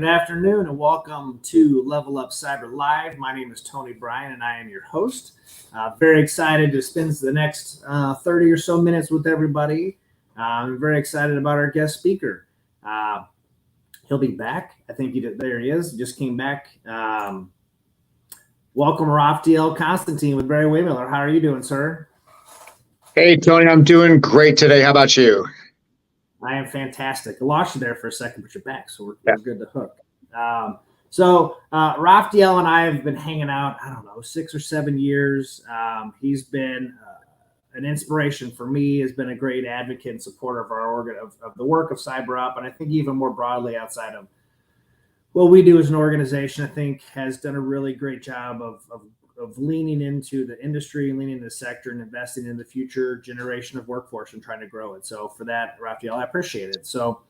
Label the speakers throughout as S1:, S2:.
S1: Good afternoon and welcome to Level Up Cyber Live. My name is Tony Bryan and I am your host. Very excited to spend the next 30 or so minutes with everybody. I'm very excited about our guest speaker. He'll be back. I think there he is. He just came back. Welcome, Roftiel Constantine with Barry Wehmiller. How are you doing, sir?
S2: Hey, Tony, I'm doing great today. How about you?
S1: I am fantastic. I lost you there for a second, but you're back, so we're good to hook. Roftiel and I have been hanging out, 6 or 7 years. He's been an inspiration for me, has been a great advocate and supporter of our of the work of CyberUp, and I think even more broadly outside of what we do as an organization, I think has done a really great job of leaning into the industry, leaning into the sector, and investing in the future generation of workforce and trying to grow it. So for that, Roftiel, I appreciate it. So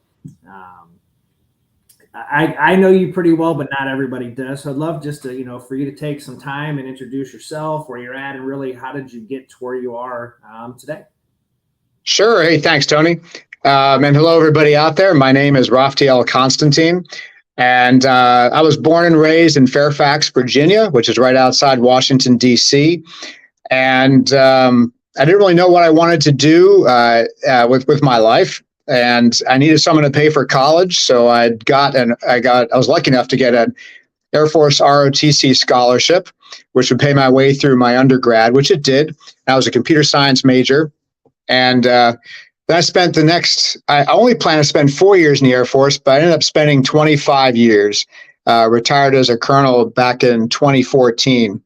S1: I know you pretty well, but not everybody does. So I'd love just to, for you to take some time and introduce yourself, where you're at, and really how did you get to where you are today?
S2: Sure. Hey, thanks, Tony. And hello, everybody out there. My name is Roftiel Constantine. And I was born and raised in Fairfax, Virginia, which is right outside Washington, D.C. And I didn't really know what I wanted to do with my life. And I needed someone to pay for college. So I was lucky enough to get an Air Force ROTC scholarship, which would pay my way through my undergrad, which it did. I was a computer science major. And then I spent I only planned to spend 4 years in the Air Force, but I ended up spending 25 years, retired as a colonel back in 2014.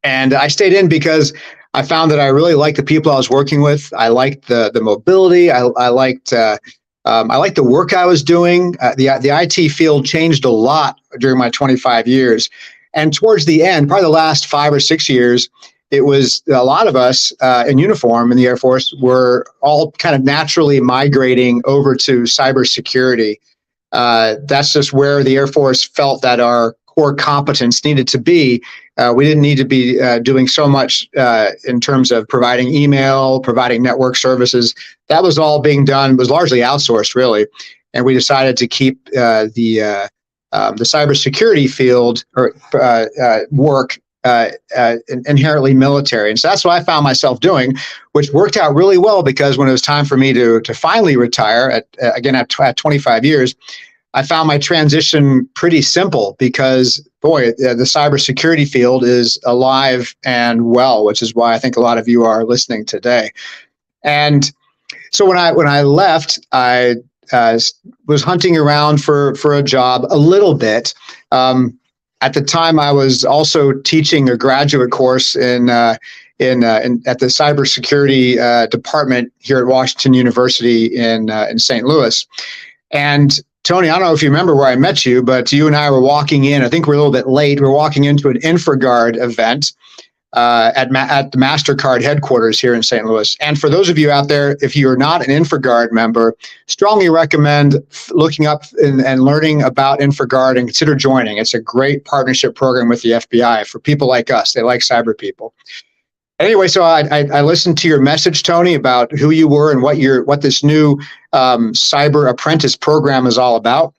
S2: And I stayed in because I found that I really liked the people I was working with. I liked the mobility. I liked the work I was doing. The IT field changed a lot during my 25 years. And towards the end, probably the last 5 or 6 years, it was a lot of us in uniform in the Air Force were all kind of naturally migrating over to cybersecurity. That's just where the Air Force felt that our core competence needed to be. We didn't need to be doing so much in terms of providing email, providing network services. That was all being done, was largely outsourced, really. And we decided to keep the cybersecurity field or work inherently military. And so that's what I found myself doing, which worked out really well because when it was time for me to finally retire at 25 years, I found my transition pretty simple because, boy, the cybersecurity field is alive and well, which is why I think a lot of you are listening today. And so when I left, I was hunting around for a job a little bit. At the time, I was also teaching a graduate course at the cybersecurity department here at Washington University in St. Louis. And Tony, I don't know if you remember where I met you, but you and I were walking in. I think we're a little bit late. We're walking into an InfraGard event at the MasterCard headquarters here in St. Louis. And for those of you out there, if you are not an InfraGard member, strongly recommend looking up and learning about InfraGard and consider joining. It's a great partnership program with the FBI for people like us. They like cyber people. Anyway, so I listened to your message, Tony, about who you were and what this new cyber apprentice program is all about.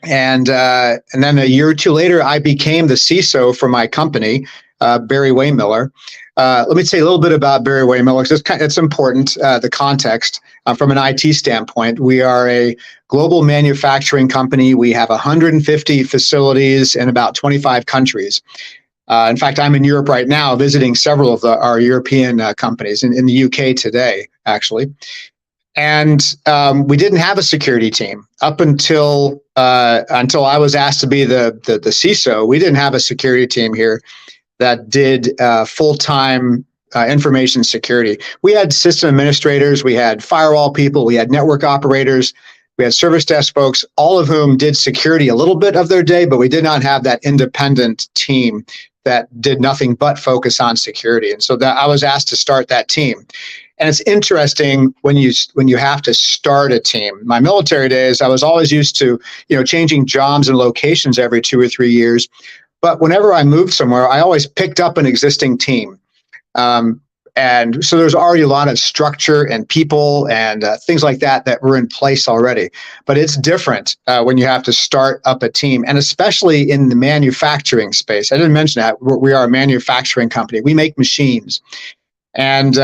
S2: And then a year or two later, I became the CISO for my company, Barry Wehmiller. Let me say a little bit about Barry Wehmiller because it's important, the context from an IT standpoint. We are a global manufacturing company. We have 150 facilities in about 25 countries. In fact, I'm in Europe right now visiting several of our European companies in the UK today, actually. And we didn't have a security team up until I was asked to be the CISO. We didn't have a security team here that did full-time information security. We had system administrators, we had firewall people, we had network operators, we had service desk folks, all of whom did security a little bit of their day, but we did not have that independent team that did nothing but focus on security. And so that I was asked to start that team. And it's interesting when you have to start a team. My military days, I was always used to, changing jobs and locations every 2 or 3 years. But whenever I moved somewhere, I always picked up an existing team. And so there's already a lot of structure and people and things like that were in place already. But it's different when you have to start up a team, and especially in the manufacturing space. I didn't mention that we are a manufacturing company. We make machines, and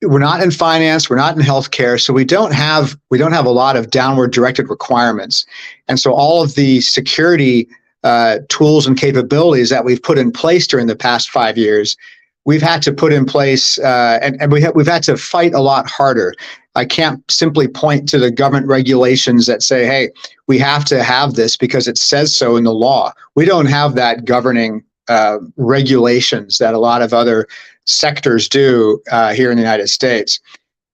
S2: we're not in finance, we're not in healthcare, so we don't have a lot of downward directed requirements. And so all of the security tools and capabilities that we've put in place during the past 5 years, we've had to put in place, and we've had to fight a lot harder. I can't simply point to the government regulations that say, hey, we have to have this because it says so in the law. We don't have that governing regulations that a lot of other sectors do here in the United States.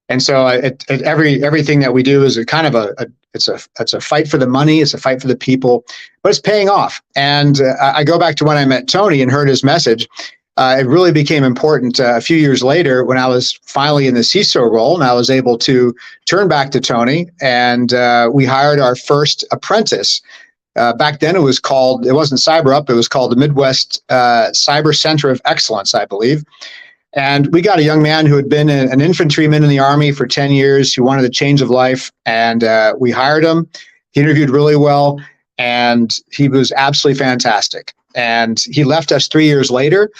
S2: And so everything that we do is a kind of it's a fight for the money, it's a fight for the people, but it's paying off. And I go back to when I met Tony and heard his message. It really became important a few years later when I was finally in the CISO role, and I was able to turn back to Tony, and we hired our first apprentice. Back then it wasn't CyberUp, it was called the Midwest Cyber Center of Excellence, I believe. And we got a young man who had been an infantryman in the Army for 10 years, who wanted a change of life, and we hired him. He interviewed really well, and he was absolutely fantastic. And he left us 3 years later.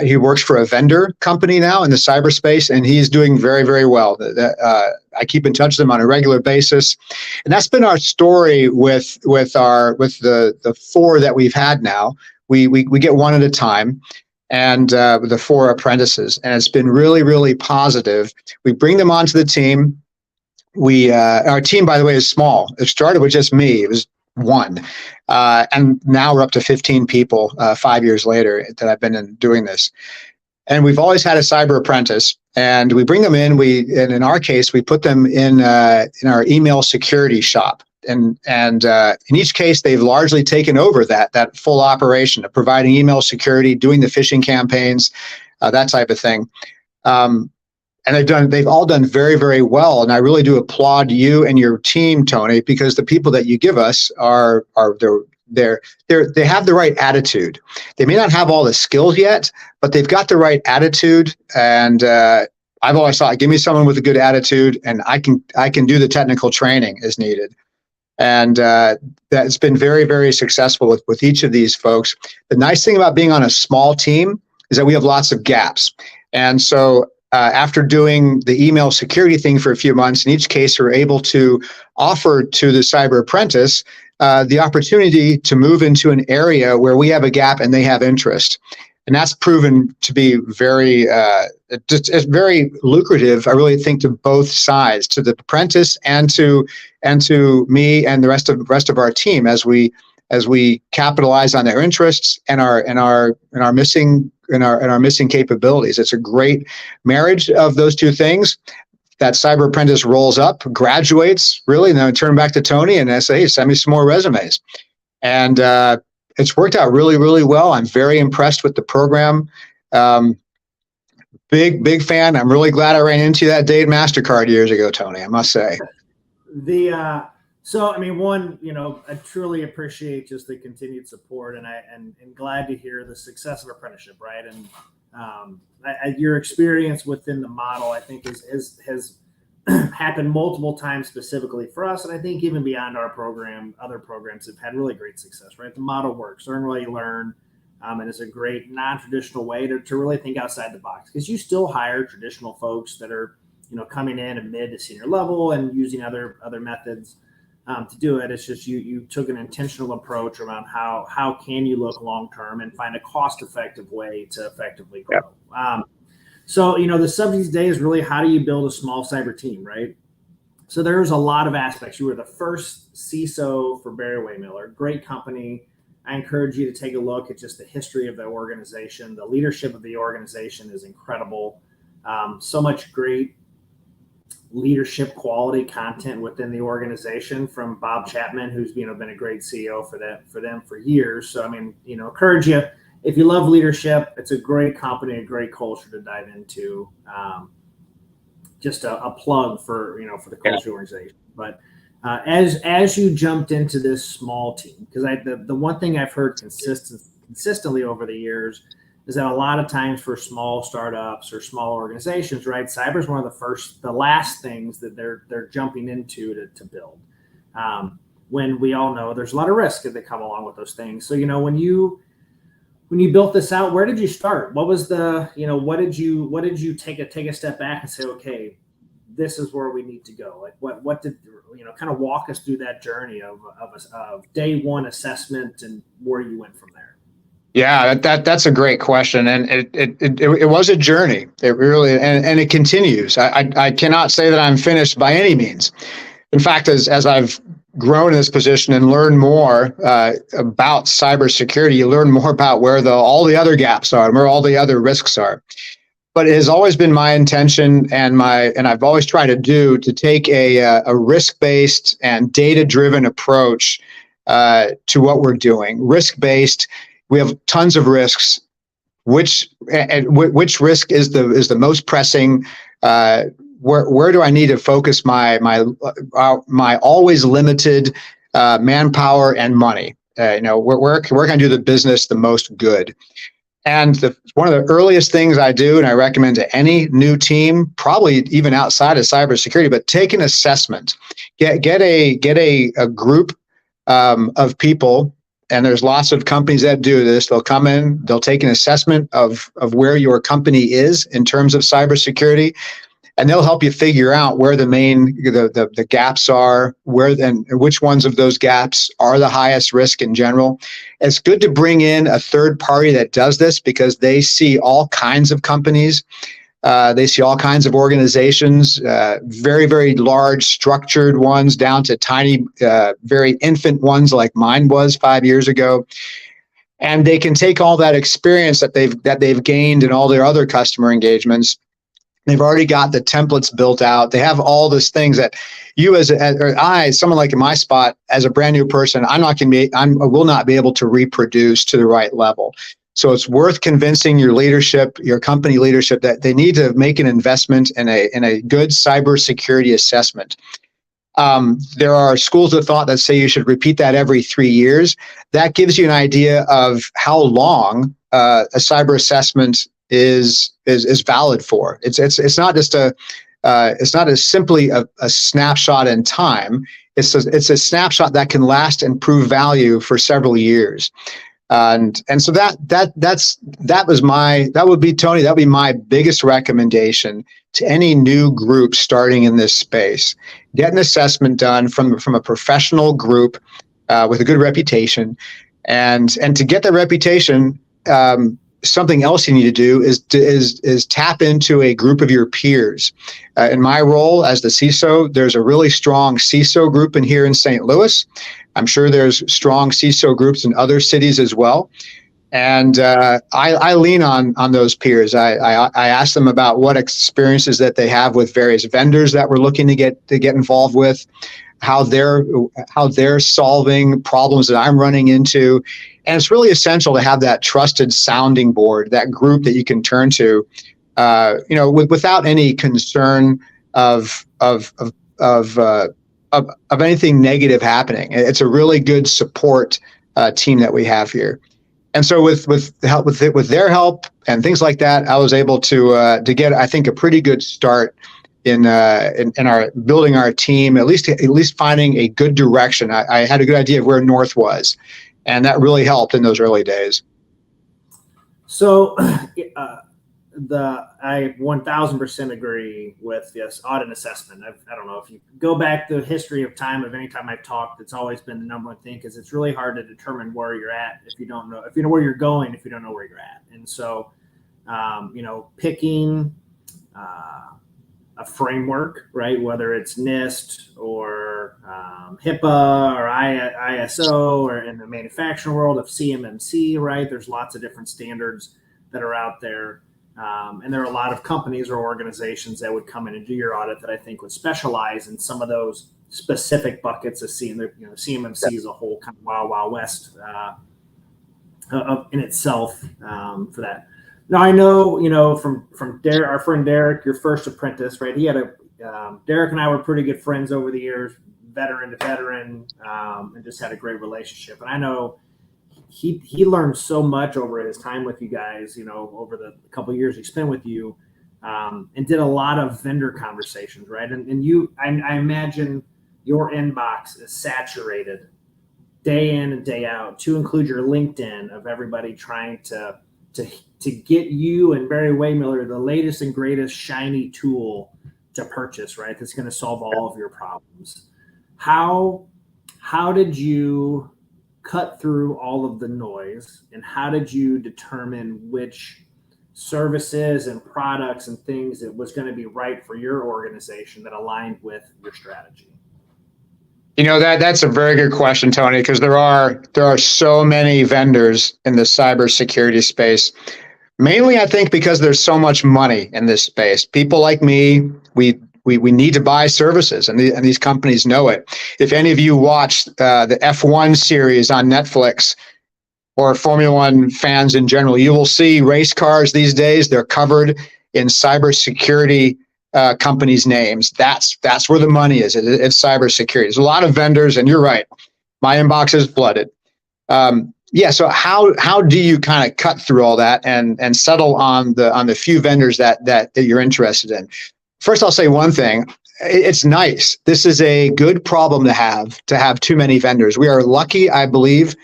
S2: He works for a vendor company now in the cyberspace, and he's doing very, very well. I keep in touch with him on a regular basis, and that's been our story with the four that we've had now. We get one at a time, and the four apprentices, and it's been really, really positive. We bring them onto the team. Our team, by the way, is small. It started with just me. It was one. And now we're up to 15 people 5 years later that I've been doing this. And we've always had a cyber apprentice, and we bring them in. And in our case, we put them in our email security shop. And in each case, they've largely taken over that full operation of providing email security, doing the phishing campaigns, that type of thing. And they've all done very, very well. And I really do applaud you and your team, Tony, because the people that you give us they have the right attitude. They may not have all the skills yet, but they've got the right attitude. And I've always thought, give me someone with a good attitude, and I can do the technical training as needed. And that's been very, very successful with each of these folks. The nice thing about being on a small team is that we have lots of gaps. And so after doing the email security thing for a few months, in each case, we're able to offer to the cyber apprentice the opportunity to move into an area where we have a gap and they have interest. And that's proven to be it's very lucrative, I really think, to both sides, to the apprentice and to me and the rest of our team as we capitalize on their interests and our missing capabilities. It's a great marriage of those two things. That cyber apprentice rolls up, graduates, really, and then I turn back to Tony and I say, hey, send me some more resumes. And it's worked out really, really well. I'm very impressed with the program. Big fan. I'm really glad I ran into you that day at MasterCard years ago, Tony, I must say.
S1: So, I mean, I truly appreciate just the continued support, and glad to hear the success of apprenticeship, right? And your experience within the model, I think, has happened multiple times specifically for us, and I think even beyond our program, other programs have had really great success, right? The model works, learn while you learn, and it's a great non-traditional way to really think outside the box, because you still hire traditional folks that are, coming in at mid to senior level and using other methods to do it. It's just you took an intentional approach around how can you look long term and find a cost-effective way to effectively grow. Yep. So the subject today is really, how do you build a small cyber team, right? So there's a lot of aspects. You were the first CISO for Barry Wehmiller, great company. I encourage you to take a look at just the history of the organization. The leadership of the organization is incredible. So much great leadership quality content within the organization from Bob Chapman, who's been a great CEO for them for years. So I mean, encourage you, if you love leadership, it's a great company, a great culture to dive into. Just a plug for for the culture organization. But as you jumped into this small team, because the one thing I've heard consistently over the years is that a lot of times for small startups or small organizations, right, cyber is one of the last things that they're jumping into to build. When we all know there's a lot of risk that come along with those things. So, when you built this out, where did you start? What was what did you take a step back and say, okay, this is where we need to go? Like what did, kind of walk us through that journey of day one assessment and where you went from there?
S2: Yeah, that's a great question, and it was a journey. It really and it continues. I cannot say that I'm finished by any means. In fact, as I've grown in this position and learned more about cybersecurity, you learn more about where all the other gaps are and where all the other risks are. But it has always been my intention and I've always tried to take a risk-based and data-driven approach to what we're doing. Risk-based, we have tons of risks. Which risk is the most pressing? Where do I need to focus my always limited manpower and money? Where can I do the business the most good? And one of the earliest things I do, and I recommend to any new team, probably even outside of cybersecurity, but take an assessment. Get a group of people, and there's lots of companies that do this. They'll come in, they'll take an assessment of where your company is in terms of cybersecurity, and they'll help you figure out where the gaps are, and which ones of those gaps are the highest risk in general. It's good to bring in a third party that does this because they see all kinds of companies. They see all kinds of organizations, very, very large structured ones down to tiny, very infant ones like mine was 5 years ago. And they can take all that experience that they've gained in all their other customer engagements. They've already got the templates built out. They have all these things that you someone like in my spot, as a brand new person, I will not be able to reproduce to the right level. So it's worth convincing your leadership, your company leadership, that they need to make an investment in a good cybersecurity assessment. There are schools of thought that say you should repeat that every 3 years. That gives you an idea of how long a cyber assessment is valid for. It's not just it's not as simply a snapshot in time. It's a snapshot that can last and prove value for several years. And so that would be, Tony, that would be my biggest recommendation to any new group starting in this space. Get an assessment done from a professional group with a good reputation, and to get that reputation, something else you need to do is tap into a group of your peers. In my role as the CISO, there's a really strong CISO group here in St. Louis. I'm sure there's strong CISO groups in other cities as well. And I lean on those peers. I ask them about what experiences that they have with various vendors that we're looking to get involved with, how they're solving problems that I'm running into. And it's really essential to have that trusted sounding board, that group that you can turn to, without any concern of anything negative happening. It's a really good support team that we have here. And so with their help and things like that, I was able to get, I think, a pretty good start in our building our team, at least finding a good direction. I had a good idea of where North was. And that really helped in those early days.
S1: So I 1000% agree with this audit assessment. I don't know if you go back the history of time of any time I've talked, it's always been the number one thing, because it's really hard to determine where you're at if you know where you're going, if you don't know where you're at. And so, picking a framework, right? Whether it's NIST or HIPAA or ISO, or in the manufacturing world of CMMC, right? There's lots of different standards that are out there. And there are a lot of companies or organizations that would come in and do your audit that I think would specialize in some of those specific buckets of CMMC is a whole kind of wild west in itself for that. Now I know, from Derek, our friend Derek, your first apprentice, right? He had Derek and I were pretty good friends over the years, veteran to veteran, and just had a great relationship. And I know he learned so much over his time with you guys, over the couple of years he spent with you, and did a lot of vendor conversations, right? And I imagine your inbox is saturated day in and day out, to include your LinkedIn, of everybody trying to get you and Barry Wehmiller the latest and greatest shiny tool to purchase, right? That's going to solve all of your problems. How did you cut through all of the noise, and how did you determine which services and products and things that was going to be right for your organization that aligned with your strategy?
S2: That's a very good question, Tony, because there are so many vendors in the cybersecurity space. Mainly, I think because there's so much money in this space. People like me, we need to buy services, and these companies know it. If any of you watch the F1 series on Netflix, or Formula One fans in general, you will see race cars these days. They're covered in cybersecurity companies' names. That's where the money is. It's cybersecurity. There's a lot of vendors, and you're right. My inbox is flooded. So how do you kind of cut through all that and settle on the few vendors that you're interested in? First, I'll say one thing. It's nice. This is a good problem to have too many vendors. We are lucky, I believe,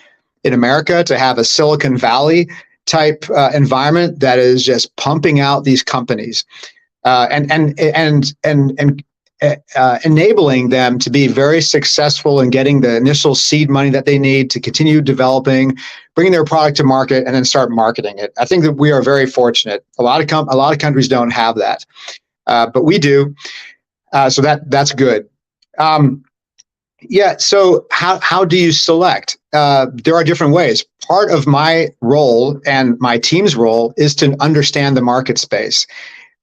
S2: in America to have a Silicon Valley type environment that is just pumping out these companies and enabling them to be very successful in getting the initial seed money that they need to continue developing, bringing their product to market, and then start marketing it. I think that we are very fortunate. A lot of countries don't have that, but we do. So that's good. So how do you select? There are different ways. Part of my role and my team's role is to understand the market space.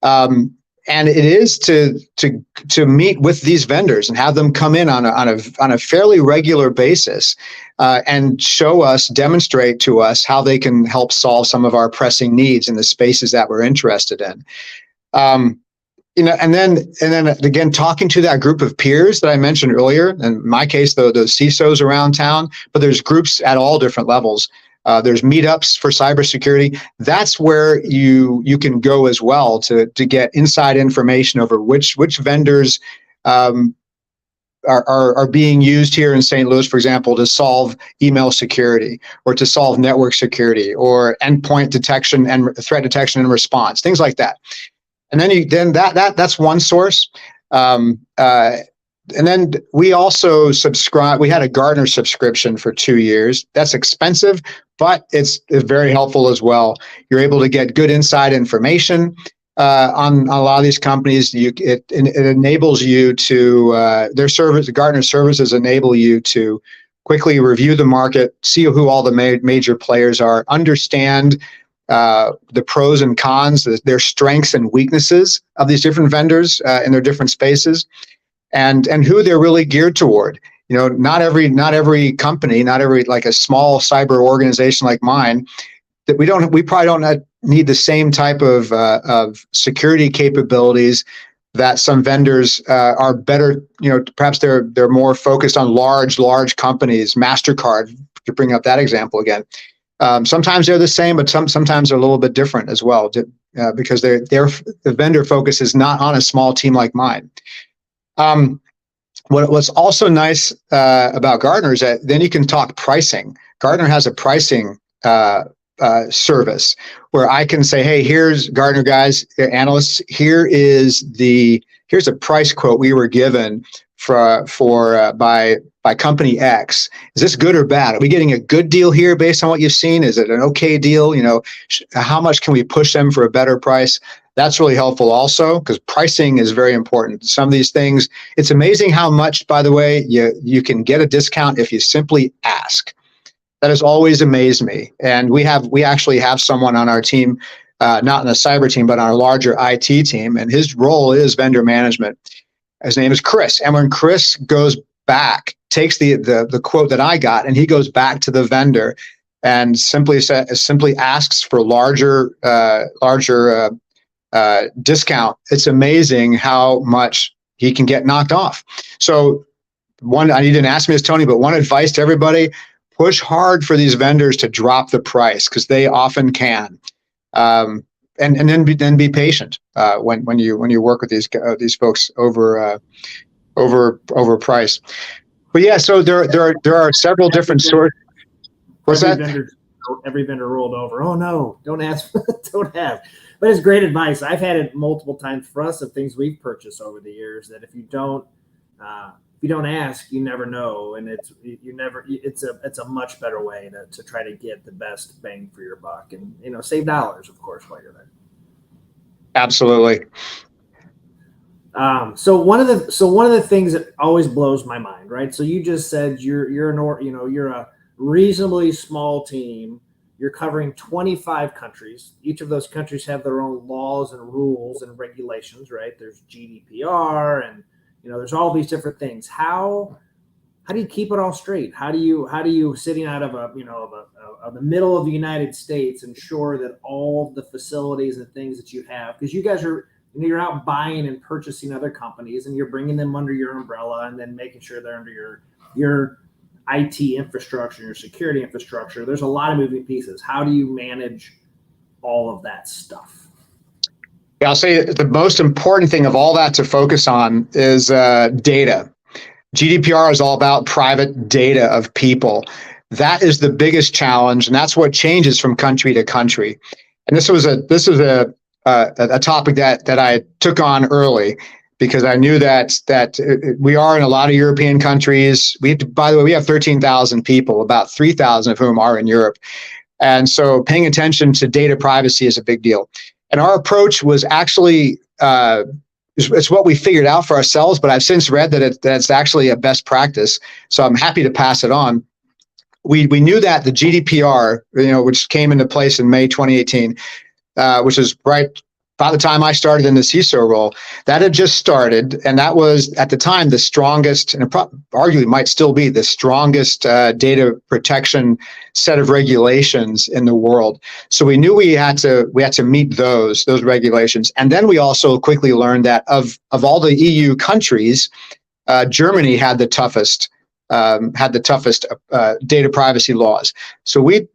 S2: And it is to meet with these vendors and have them come in on a fairly regular basis and demonstrate to us how they can help solve some of our pressing needs in the spaces that we're interested in. And then again, talking to that group of peers that I mentioned earlier. In my case, those CISOs around town, but there's groups at all different levels. There's meetups for cybersecurity. That's where you can go as well to get inside information over which vendors are being used here in St. Louis, for example, to solve email security, or to solve network security, or endpoint detection and threat detection and response, things like that. And then that's one source. And then we also subscribe. We had a Gartner subscription for 2 years. That's expensive, but it's very helpful as well. You're able to get good inside information on a lot of these companies. It enables you to Gartner services enable you to quickly review the market, see who all the major players are, understand the pros and cons, their strengths and weaknesses of these different vendors in their different spaces. And who they're really geared toward. Not every company, not every, like a small cyber organization like mine, that we probably don't need the same type of security capabilities that some vendors are better. Perhaps they're more focused on large companies. MasterCard, to bring up that example again. Sometimes they're the same, but sometimes they're a little bit different as well, because the vendor focus is not on a small team like mine. What's also nice about Gartner is that then you can talk pricing. Gartner has a pricing service where I can say, hey, here's Gartner guys, analysts, here's a price quote we were given by company X. Is this good or bad? Are we getting a good deal here based on what you've seen? Is it an okay deal? How much can we push them for a better price? That's really helpful also, because pricing is very important. Some of these things, it's amazing how much, by the way, you can get a discount if you simply ask. That has always amazed me. And we actually have someone on our team, not in the cyber team, but on our larger IT team, and his role is vendor management. His name is Chris. And when Chris goes back, takes the quote that I got, and he goes back to the vendor and simply asks for larger discount, it's amazing how much he can get knocked off. So you didn't ask me this, Tony, but one advice to everybody: push hard for these vendors to drop the price, because they often can. And then be patient when you work with these folks over price. But yeah, so there are several different sorts. What's that?
S1: Every vendor rolled over. Oh no, don't ask, don't have. But it's great advice. I've had it multiple times for us of things we've purchased over the years, that if you don't ask, you never know, and it's a much better way to try to get the best bang for your buck, and save dollars, of course, while you're there.
S2: Absolutely.
S1: So one of the things that always blows my mind, right? So you just said you're a reasonably small team. You're covering 25 countries. Each of those countries have their own laws and rules and regulations, right? There's GDPR, and there's all these different things. How do you keep it all straight? How do you sitting out of the middle of the United States ensure that all of the facilities and things that you have, because you guys are you're out buying and purchasing other companies, and you're bringing them under your umbrella, and then making sure they're under your IT infrastructure, your security infrastructure. There's a lot of moving pieces. How do you manage all of that stuff?
S2: Yeah, I'll say the most important thing of all that to focus on is data. GDPR is all about private data of people. That is the biggest challenge, and that's what changes from country to country. And this was a topic that I took on early, because I knew that we are in a lot of European countries. By the way, we have 13,000 people, about 3,000 of whom are in Europe. And so paying attention to data privacy is a big deal. And our approach was actually, it's what we figured out for ourselves, but I've since read that it's actually a best practice. So I'm happy to pass it on. We knew that the GDPR, which came into place in May 2018, which is right about the time I started in the CISO role, that had just started, and that was at the time the strongest, and arguably might still be the strongest data protection set of regulations in the world. So we knew we had to meet those regulations, and then we also quickly learned that of all the EU countries, Germany had the toughest data privacy laws. So we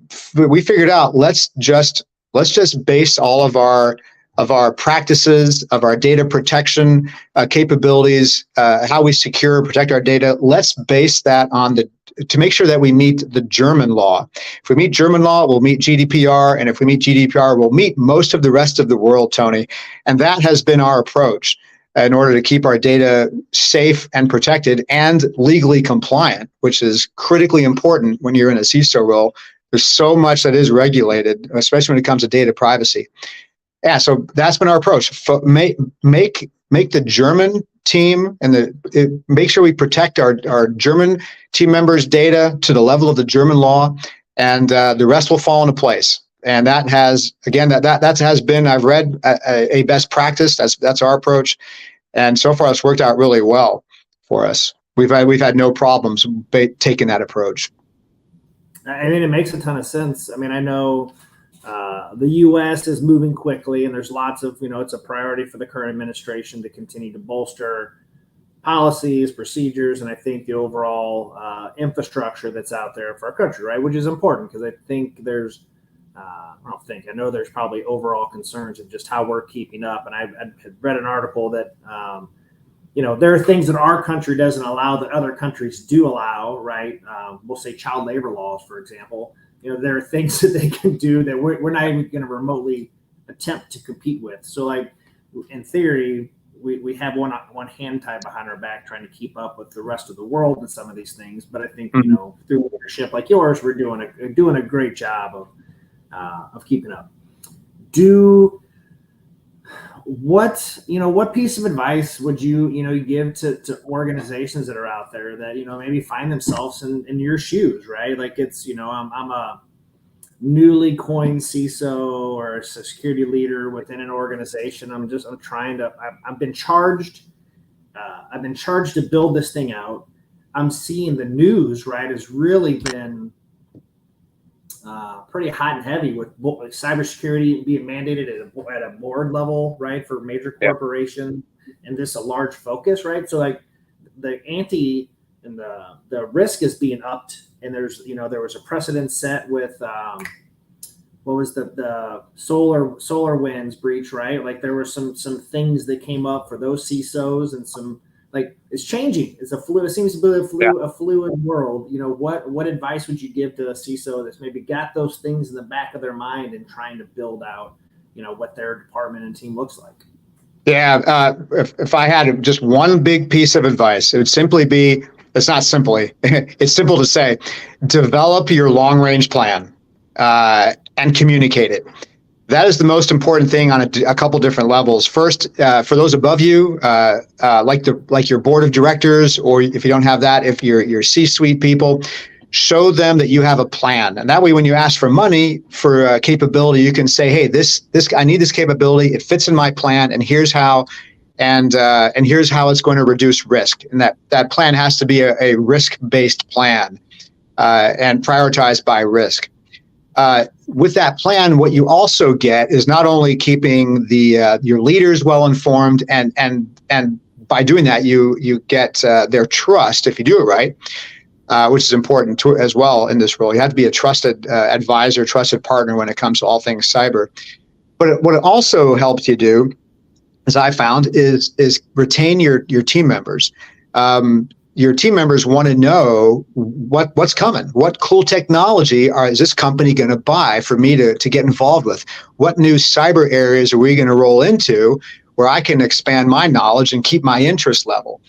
S2: figured out let's just base all of our practices, of our data protection capabilities, how we secure, protect our data. Let's base that on to make sure that we meet the German law. If we meet German law, we'll meet GDPR, and if we meet GDPR, we'll meet most of the rest of the world, Tony. And that has been our approach in order to keep our data safe and protected and legally compliant, which is critically important when you're in a CISO role. There's so much that is regulated, especially when it comes to data privacy. Yeah, so that's been our approach. Make the German team and make sure we protect our German team members' data to the level of the German law, and the rest will fall into place. And that has, again, that has been, I've read, a best practice. That's our approach, and so far it's worked out really well for us. We've had no problems taking that approach.
S1: I mean, it makes a ton of sense. I mean, I know the U.S. is moving quickly, and there's lots of, it's a priority for the current administration to continue to bolster policies, procedures, and I think the overall infrastructure that's out there for our country, right? Which is important, because I think I know there's probably overall concerns of just how we're keeping up. And I had read an article that, there are things that our country doesn't allow that other countries do allow, right? We'll say child labor laws, for example. There are things that they can do that we're not even going to remotely attempt to compete with. So, like, in theory, we have one hand tied behind our back trying to keep up with the rest of the world with some of these things. But I think, through leadership like yours, we're doing a great job of keeping up. What piece of advice would you give to organizations that are out there that maybe find themselves in your shoes, right? Like, it's I'm a newly coined CISO or a security leader within an organization. I've been charged to build this thing out. I'm seeing the news, right, has really been pretty hot and heavy with cybersecurity being mandated at a board level, right, for major corporations, and this a large focus, right? So, like, the ante and the risk is being upped and there's, there was a precedent set with, what was the solar winds breach, right? Like there were some things that came up for those CISOs, and some, like, it's changing. It's it seems to be a fluid world. What advice would you give to a CISO that's maybe got those things in the back of their mind and trying to build out, what their department and team looks like?
S2: Yeah, if I had just one big piece of advice, it would simply be, it's not simply, it's simple to say, develop your long-range plan and communicate it. That is the most important thing on a couple different levels. First, for those above you, like your board of directors, or if you don't have that, if your C-suite people, show them that you have a plan. And that way, when you ask for money for a capability, you can say, hey, this I need this capability. It fits in my plan, and here's how, and here's how it's going to reduce risk. And that plan has to be a risk-based plan and prioritized by risk. With that plan, what you also get is not only keeping your leaders well informed, and by doing that, you get their trust if you do it right, which is important as well in this role. You have to be a trusted advisor, trusted partner when it comes to all things cyber. But what it also helps you do, as I found, is retain your team members. Your team members want to know what's coming. What cool technology is this company going to buy for me to get involved with? What new cyber areas are we going to roll into where I can expand my knowledge and keep my interest level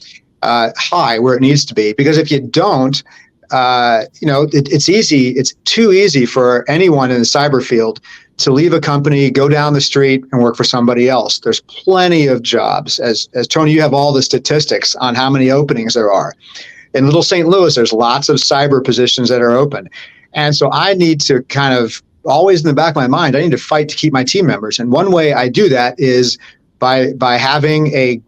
S2: high where it needs to be? Because if you don't, it's easy. It's too easy for anyone in the cyber field to leave a company, go down the street, and work for somebody else. There's plenty of jobs. As Tony, you have all the statistics on how many openings there are. In Little St. Louis, there's lots of cyber positions that are open. And so I need to kind of, always in the back of my mind, I need to fight to keep my team members. And one way I do that is by having a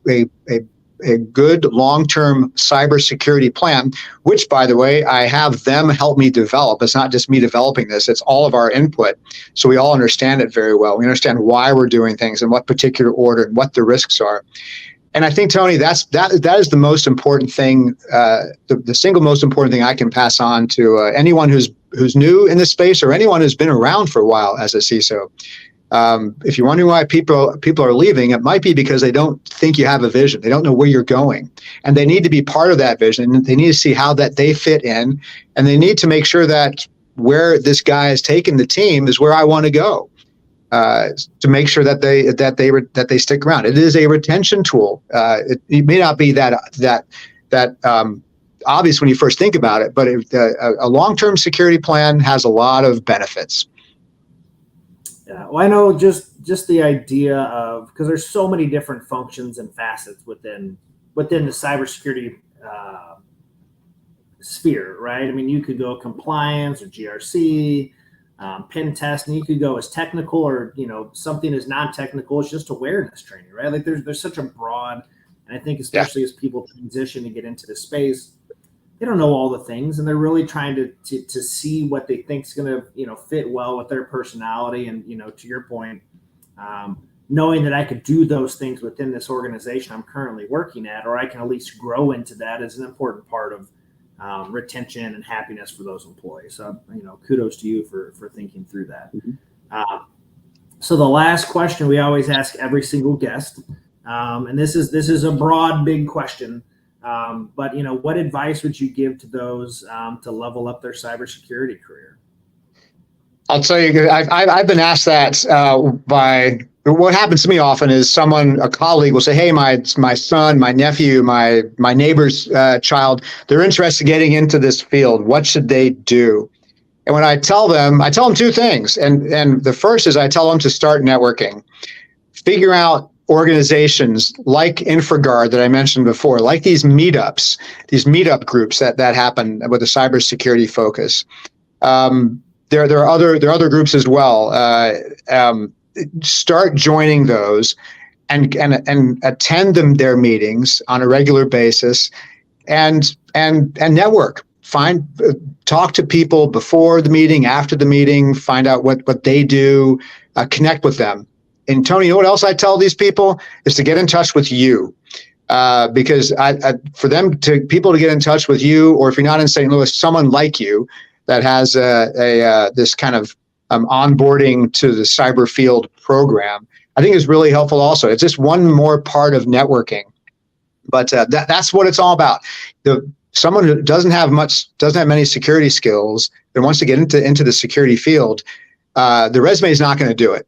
S2: good long-term cybersecurity plan, which, by the way, I have them help me develop. It's not just me developing this, it's all of our input. So we all understand it very well. We understand why we're doing things in what particular order and what the risks are. And I think, Tony, that is the most important thing, the single most important thing I can pass on to anyone who's new in this space, or anyone who's been around for a while as a CISO. If you're wondering why people are leaving, it might be because they don't think you have a vision. They don't know where you're going, and they need to be part of that vision. They need to see how that they fit in, and they need to make sure that where this guy is taking the team is where I want to go, to make sure that they stick around. It is a retention tool. It may not be that obvious when you first think about it, but a long-term security plan has a lot of benefits.
S1: Yeah, well, I know just the idea of, because there's so many different functions and facets within the cybersecurity sphere, right? I mean, you could go compliance or GRC, pen test, and you could go as technical, or something as non-technical. It's just awareness training, right? Like there's such a broad, and I think especially as people transition to get into the space, they don't know all the things, and they're really trying to see what they think is going to fit well with their personality. And to your point, knowing that I could do those things within this organization I'm currently working at, or I can at least grow into that, is an important part of retention and happiness for those employees. So kudos to you for thinking through that. Mm-hmm. So the last question we always ask every single guest, and this is a broad, big question. But what advice would you give to those to level up their cybersecurity career?
S2: I'll tell you, I've been asked that by, what happens to me often is a colleague will say, hey, my son, my nephew, my neighbor's child, they're interested in getting into this field. What should they do? And when I tell them two things. And the first is I tell them to start networking, figure out organizations like InfraGard that I mentioned before, like these meetup groups that happen with a cybersecurity focus. There are other groups as well. Start joining those and attend their meetings on a regular basis, and network. Talk to people before the meeting, after the meeting. Find out what they do. Connect with them. And Tony, you know what else I tell these people is to get in touch with you. because for people to get in touch with you, or if you're not in St. Louis, someone like you that has this kind of onboarding to the cyber field program, I think is really helpful. Also, it's just one more part of networking, but that's what it's all about. Someone who doesn't have many security skills and wants to get into the security field, the resume is not going to do it.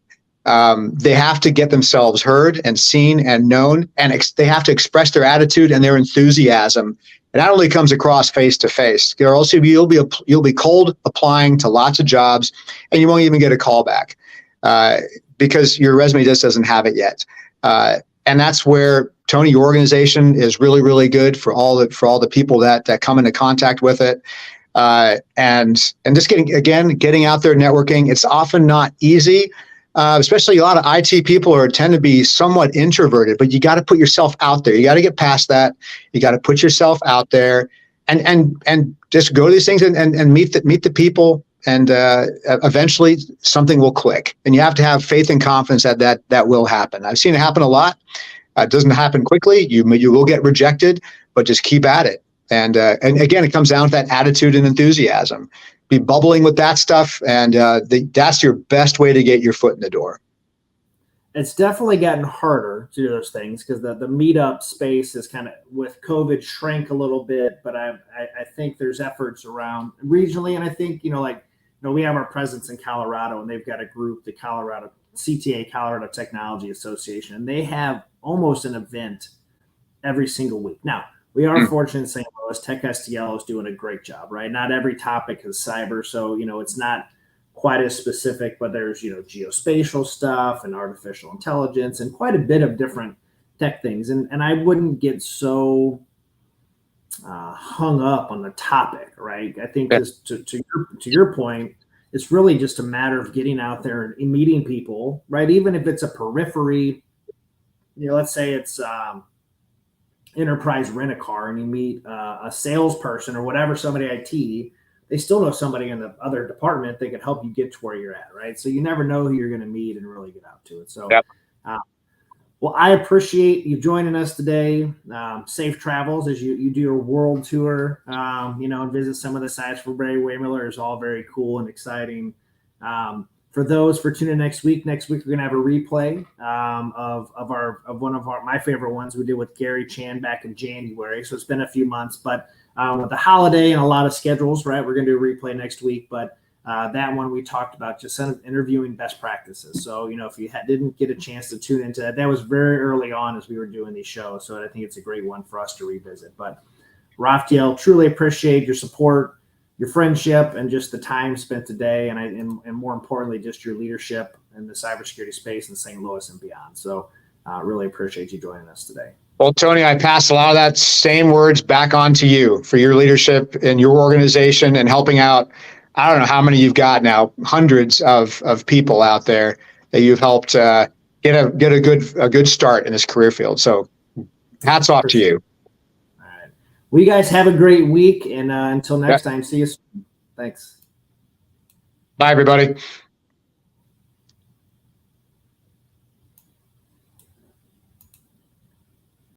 S2: They have to get themselves heard and seen and known, and they have to express their attitude and their enthusiasm. And that only comes across face to face, or else you'll be cold applying to lots of jobs, and you won't even get a call back because your resume just doesn't have it yet. And that's where, Tony, your organization is really, really good for all the people that come into contact with it. And just getting out there, networking. It's often not easy. Especially a lot of IT people tend to be somewhat introverted, but you got to put yourself out there. You got to get past that. You got to put yourself out there and just go to these things and meet the people. And eventually something will click, and you have to have faith and confidence that will happen. I've seen it happen a lot. It doesn't happen quickly. You will get rejected, but just keep at it. And again, it comes down to that attitude and enthusiasm. Be bubbling with that stuff, and that's your best way to get your foot in the door.
S1: It's definitely gotten harder to do those things because the meetup space is kind of, with COVID, shrank a little bit. But I think there's efforts around regionally, and I think we have our presence in Colorado, and they've got a group, the Colorado CTA, Colorado Technology Association, and they have almost an event every single week. Now, we are fortunate in St. Louis. Tech STL is doing a great job, right? Not every topic is cyber, so it's not quite as specific, but there's geospatial stuff and artificial intelligence and quite a bit of different tech things. And I wouldn't get so hung up on the topic, right? I think just to your point, it's really just a matter of getting out there and meeting people, right? Even if it's a periphery, let's say it's Enterprise Rent-A-Car, and you meet a salesperson or whatever, somebody IT, they still know somebody in the other department that can help you get to where you're at, right? So you never know who you're going to meet and really get out to it. So, well, I appreciate you joining us today. Safe travels as you do your world tour, and visit some of the sites for Barry Wehmiller. Is all very cool and exciting. For those for tuning in next week we're going to have a replay of one of my favorite ones we did with Gary Chan back in January. So it's been a few months, but with the holiday and a lot of schedules, right, we're going to do a replay next week. But that one we talked about just interviewing best practices. So, if you didn't get a chance to tune into that was very early on as we were doing these shows. So I think it's a great one for us to revisit. But Roftiel, truly appreciate your support, your friendship, and just the time spent today, and more importantly, just your leadership in the cybersecurity space in St. Louis and beyond. So really appreciate you joining us today.
S2: Well, Tony, I pass a lot of that same words back on to you for your leadership in your organization and helping out. I don't know how many you've got now, hundreds of people out there that you've helped get a good start in this career field. So hats off to you.
S1: Well, you guys have a great week, and until next time, see you soon. Thanks.
S2: Bye, everybody.